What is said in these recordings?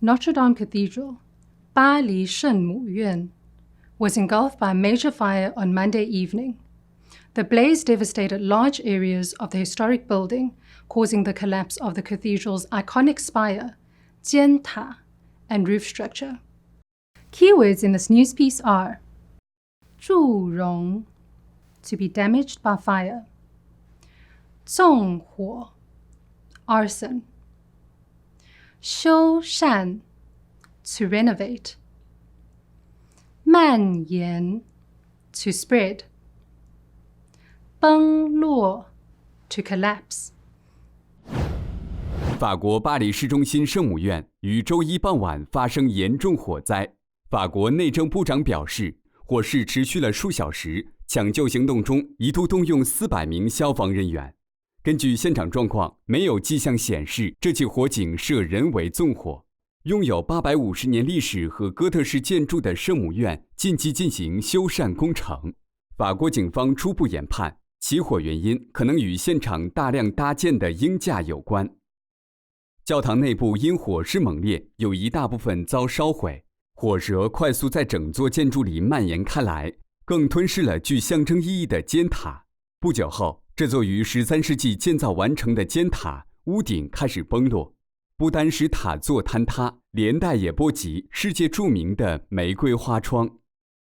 Notre Dame Cathedral, 巴黎圣母院, was engulfed by a major fire on Monday evening. The blaze devastated large areas of the historic building, causing the collapse of the cathedral's iconic spire, 尖塔, and roof structure. Keywords in this news piece are 祝融, to be damaged by fire, 纵火, arson, 修缮, to renovate, 蔓延, to spread, 崩落, to collapse. 法国巴黎市中心圣母院于周一傍晚发生严重火灾。法国内政部长表示，火势持续了数小时，抢救行动中一度动用400名消防人员。根据现场状况，没有迹象显示这起火警涉人为纵火。拥有850年历史和哥特式建筑的圣母院近期进行修缮工程。法国警方初步研判，起火原因可能与现场大量搭建的鹰架有关。教堂内部因火势猛烈，有一大部分遭烧毁，火舌快速在整座建筑里蔓延开来，更吞噬了具象征意义的尖塔。不久后，这座于13世纪建造完成的尖塔屋顶开始崩落，不单使塔座坍塌，连带也波及世界著名的玫瑰花窗。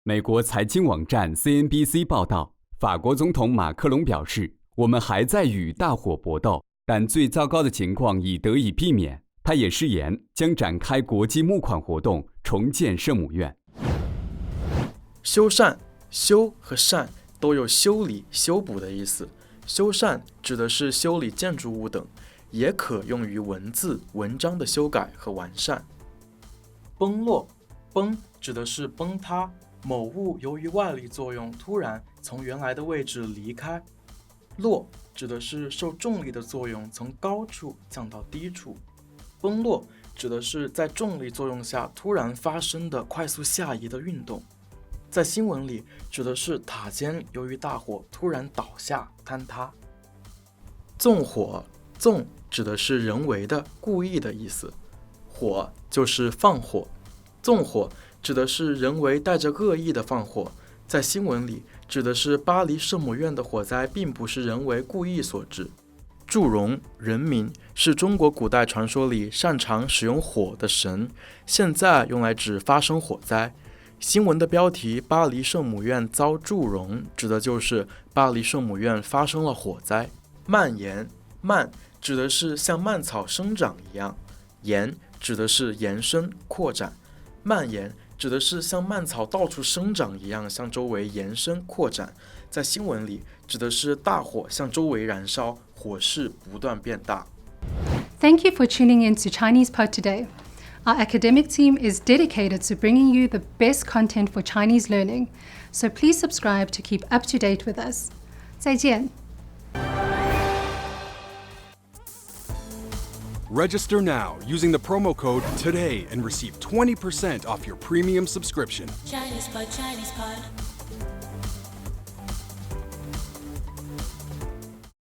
美国财经网站 CNBC 报道，法国总统马克龙表示，我们还在与大火搏斗，但最糟糕的情况已得以避免。他也誓言将展开国际募款活动，重建圣母院。修缮，修和缮都有修理、修补的意思。修缮指的是修理建筑物等，也可用于文字、文章的修改和完善。崩落，崩指的是崩塌，某物由于外力作用突然从原来的位置离开。落指的是受重力的作用从高处降到低处。崩落指的是在重力作用下突然发生的快速下移的运动。在新闻里指的是塔尖由于大火突然倒下坍塌。纵火，纵指的是人为的、故意的意思，火就是放火。纵火指的是人为带着恶意的放火，在新闻里指的是巴黎圣母院的火灾并不是人为故意所致。祝融，人名，是中国古代传说里擅长使用火的神，现在用来指发生火灾。新闻的标题“巴黎圣母院遭祝融”指的就是巴黎圣母院发生了火灾。蔓延，蔓指的是像蔓草生长一样，延指的是延伸、扩展。蔓延指的是像蔓草到处生长一样向周围延伸、扩展。在新闻里指的是大火向周围燃烧，火势不断变大。Thank you for tuning in to Chinese Pod today. Our academic team is dedicated to bringing you the best content for Chinese learning, so please subscribe to keep up to date with us. 再见. Register now using the promo code TODAY and receive 20% off your premium subscription. Chinese Pod, Chinese Pod.